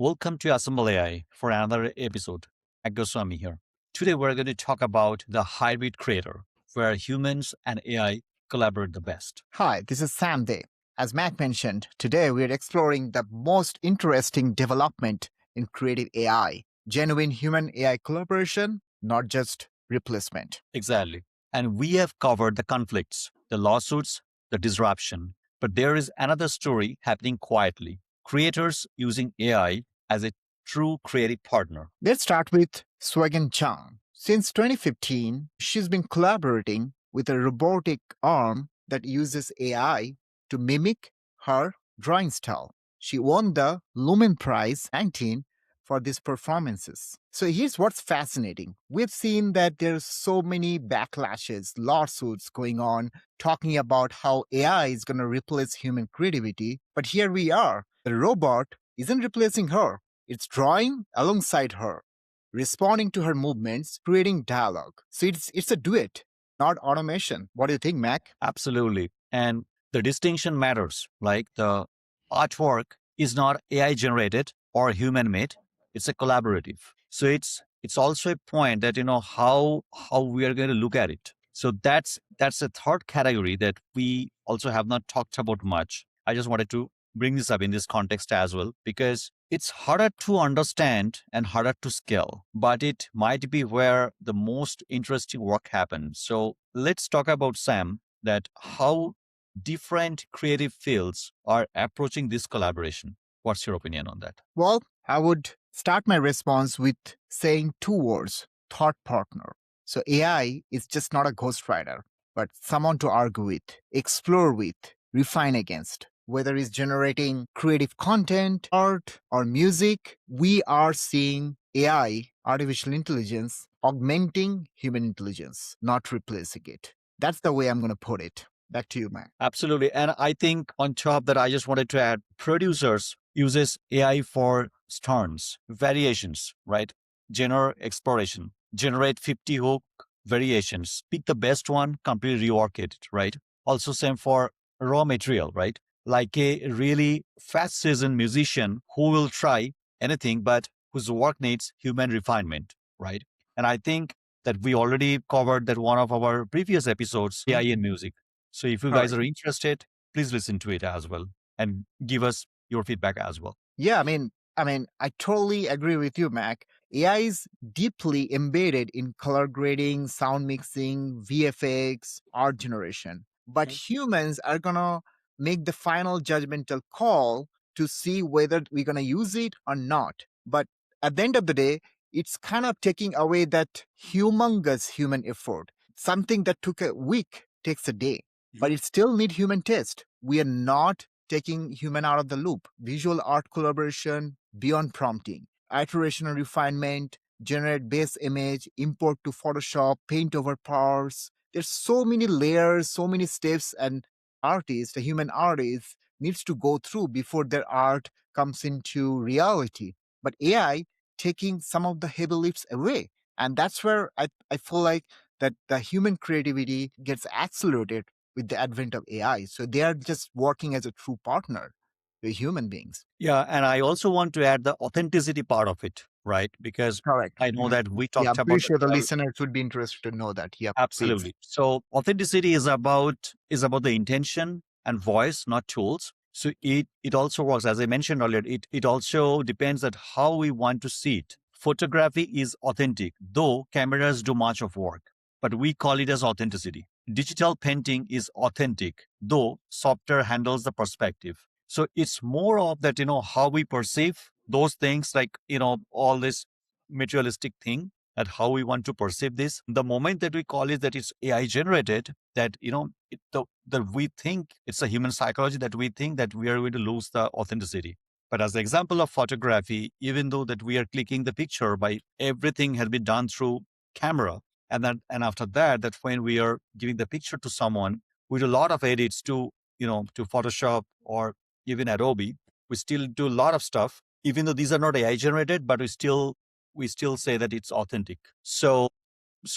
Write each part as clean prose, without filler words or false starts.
Welcome to AsembleAI for another episode. Goswami here. Today we're going to talk about the hybrid creator, where humans and AI collaborate the best. Hi, this is Sam Day. As Mac mentioned, today we're exploring the most interesting development in creative AI, genuine human AI collaboration, not just replacement. Exactly. And we have covered the conflicts, the lawsuits, the disruption. But there is another story happening quietly. Creators using AI as a true creative partner. Let's start with Swagan Chang. Since 2015, she's been collaborating with a robotic arm that uses AI to mimic her drawing style. She won the Lumen Prize 19 for these performances. So here's what's fascinating. We've seen that there's so many backlashes, lawsuits going on, talking about how AI is going to replace human creativity. But here we are. The robot isn't replacing her. It's drawing alongside her, responding to her movements, creating dialogue. So it's a duet, not automation. What do you think, Mac? Absolutely. And the distinction matters. Like the artwork is not AI generated or human made. It's a collaborative. So it's also a point that how we are going to look at it. So that's a third category that we also have not talked about much. I just wanted to bring this up in this context as well because it's harder to understand and harder to scale, but it might be where the most interesting work happens. So let's talk about Sam that how different creative fields are approaching this collaboration. What's your opinion on that? Well, I would start my response with saying two words: thought partner. So AI is just not a ghostwriter, but someone to argue with, explore with, refine against. Whether it's generating creative content, art, or music, we are seeing AI, artificial intelligence, augmenting human intelligence, not replacing it. That's the way I'm going to put it. Back to you, Mac. Absolutely. And I think on top that I just wanted to add producers uses AI for turns, variations, right? Genre exploration, generate 50 hook variations, pick the best one, completely rework it, right? Also same for raw material, right? Like a really fast seasoned musician who will try anything, but whose work needs human refinement, right? And I think that we already covered that one of our previous episodes, AI in music. So if you guys Correct. are interested, please listen to it as well and give us your feedback as well. Yeah, I totally agree with you, Mac. AI is deeply embedded in color grading, sound mixing, VFX, art generation. But humans are gonna make the final judgmental call to see whether we're gonna use it or not. But at the end of the day, it's kind of taking away that humongous human effort. Something that took a week takes a day, but it still need human test. We are not taking human out of the loop. Visual art collaboration beyond prompting, iteration and refinement, generate base image, import to Photoshop, paint over parse. There's so many layers, so many steps, and artist, a human artist, needs to go through before their art comes into reality. But AI taking some of the heavy lifts away. And that's where I feel like that the human creativity gets accelerated with the advent of AI. So they are just working as a true partner to human beings. Yeah. And I also want to add the authenticity part of it, right? Because Correct. I know that we Yeah, talked I'm pretty about the sure the listeners would be interested to know that. Yep, please. absolutely. So authenticity is about the intention and voice, not tools. So it also works, as I mentioned earlier, it also depends on how we want to see it. Photography is authentic, though cameras do much of work, but we call it as authenticity. Digital painting is authentic, though software handles the perspective. So it's more of that, how we perceive those things, like, all this materialistic thing, at how we want to perceive this. The moment that we call it that it's AI generated, that we think it's a human psychology, that we think that we are going to lose the authenticity. But as the example of photography, even though that we are clicking the picture by everything has been done through camera, and after that, that when we are giving the picture to someone, we do a lot of edits to Photoshop or even Adobe. We still do a lot of stuff, even though these are not AI generated, but we still say that it's authentic. So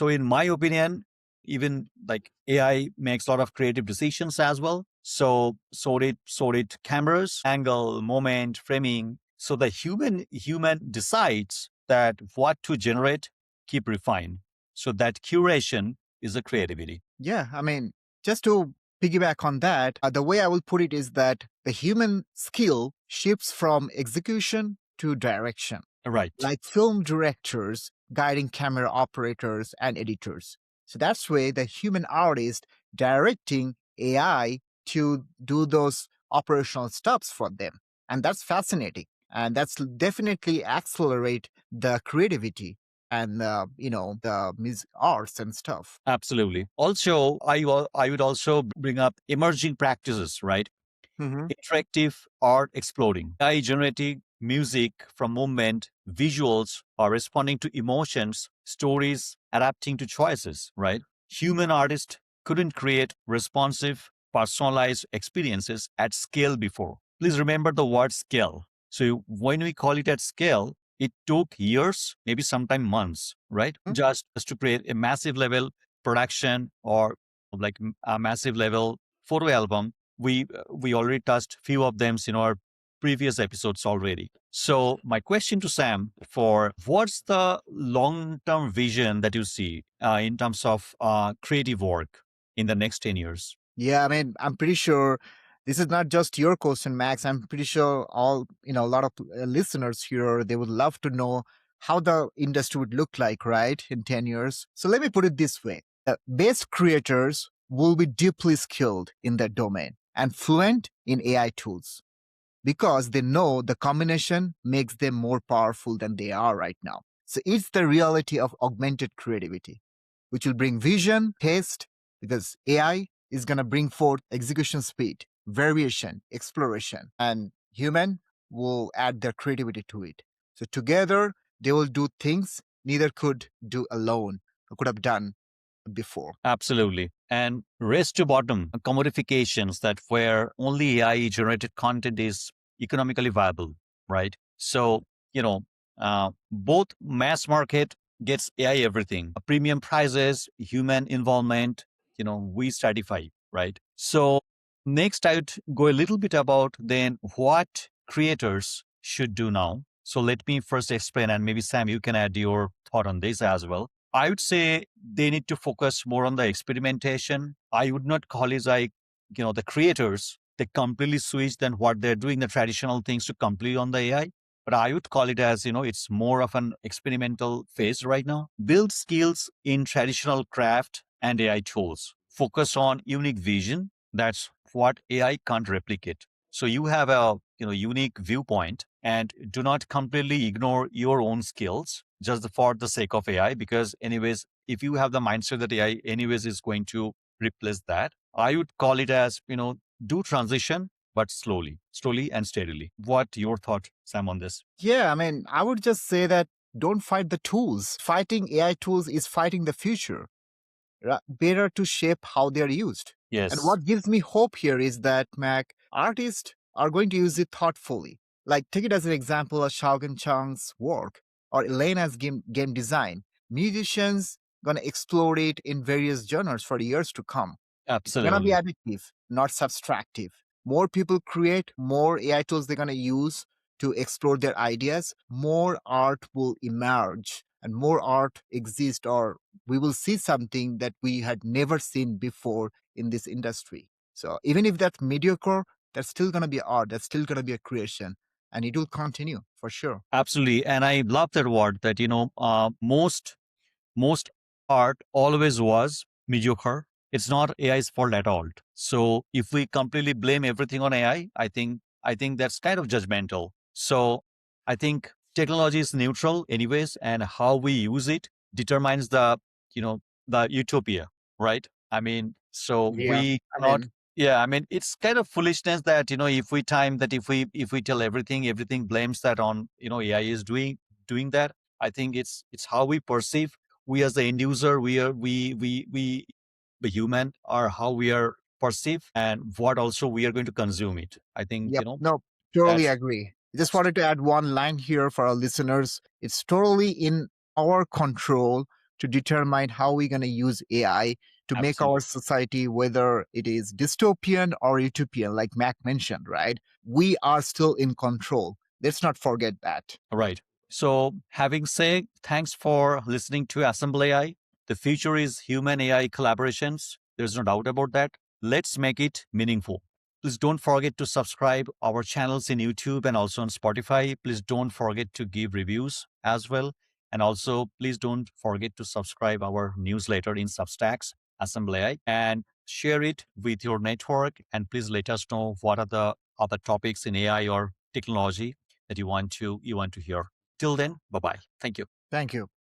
in my opinion, even like AI makes a lot of creative decisions as well. So did cameras, angle, moment, framing. So the human decides that what to generate, keep refine. So that curation is a creativity. Yeah, I mean, just to piggyback on that, the way I will put it is that the human skill shifts from execution to direction, Right. like film directors guiding camera operators and editors. So that's why the human artist directing AI to do those operational steps for them. And that's fascinating. And that's definitely accelerate the creativity and the music arts and stuff. Absolutely. Also, I would also bring up emerging practices, right? Hmm. Interactive art exploding. AI generating music from movement, visuals are responding to emotions, stories adapting to choices, right? Human artists couldn't create responsive, personalized experiences at scale before. Please remember the word scale. So when we call it at scale, it took years, maybe sometime months, right? Just to create a massive level production or like a massive level photo album. We already touched few of them in our previous episodes already. So my question to Sam for what's the long term vision that you see in terms of creative work in the next 10 years? Yeah, I mean, I'm pretty sure this is not just your question, Max. I'm pretty sure a lot of listeners here, they would love to know how the industry would look like, right, in 10 years. So let me put it this way. Best creators will be deeply skilled in their domain and fluent in AI tools because they know the combination makes them more powerful than they are right now. So it's the reality of augmented creativity, which will bring vision, taste, because AI is going to bring forth execution speed, variation, exploration, and human will add their creativity to it. So together, they will do things neither could do alone or could have done before. Absolutely. And race to bottom commodifications that where only AI generated content is economically viable, right? So, you know, both mass market gets AI everything, premium prices, human involvement, we stratify, right? So, next I would go a little bit about then what creators should do now. So, let me first explain, and maybe Sam, you can add your thought on this as well. I would say they need to focus more on the experimentation. I would not call it like, the creators, they completely switch than what they're doing, the traditional things to completely on the AI. But I would call it as, it's more of an experimental phase right now. Build skills in traditional craft and AI tools. Focus on unique vision. That's what AI can't replicate. So you have a unique viewpoint and do not completely ignore your own skills just for the sake of AI. Because anyways, if you have the mindset that AI anyways is going to replace that, I would call it as do transition but slowly and steadily. What your thought, Sam, on this? Yeah, I mean, I would just say that don't fight the tools. Fighting AI tools is fighting the future. Better to shape how they're used. And Yes, what gives me hope here is that, Mac, artists are going to use it thoughtfully. Like, take it as an example of Shaogan Chang's work or Elena's game design. Musicians gonna explore it in various genres for years to come. It's gonna be absolutely. additive, not subtractive. More people create, more AI tools they're gonna use to explore their ideas, more art will emerge and more art exist, or we will see something that we had never seen before in this industry. So even if that's mediocre, that's still gonna be art, that's still gonna be a creation, and it will continue for sure. Absolutely. And I love that word that, most art always was mediocre. It's not AI's fault at all. So if we completely blame everything on AI, I think that's kind of judgmental. So I think technology is neutral anyways, and how we use it determines you know the utopia, right? I mean, so Yeah. we I cannot. mean, Yeah, I mean, it's kind of foolishness that if we time that if we tell everything blames that on AI is doing that. I think it's how we perceive, we as the end user, we the human are how we are perceived and what also we are going to consume it. I think yep. No, totally that's agree. Just that's wanted to add one line here for our listeners. It's totally in our control to determine how we're going to use AI to make our absolutely society, whether it is dystopian or utopian, like Mac mentioned, right? We are still in control. Let's not forget that. Right. So, having said, thanks for listening to Assemble AI. The future is human AI collaborations. There's no doubt about that. Let's make it meaningful. Please don't forget to subscribe our channels in YouTube and also on Spotify. Please don't forget to give reviews as well. And also, please don't forget to subscribe our newsletter in Substacks, Assemble AI, and share it with your network. And please let us know what are the other topics in AI or technology that you want to hear. Till then, bye bye. Thank you. Thank you.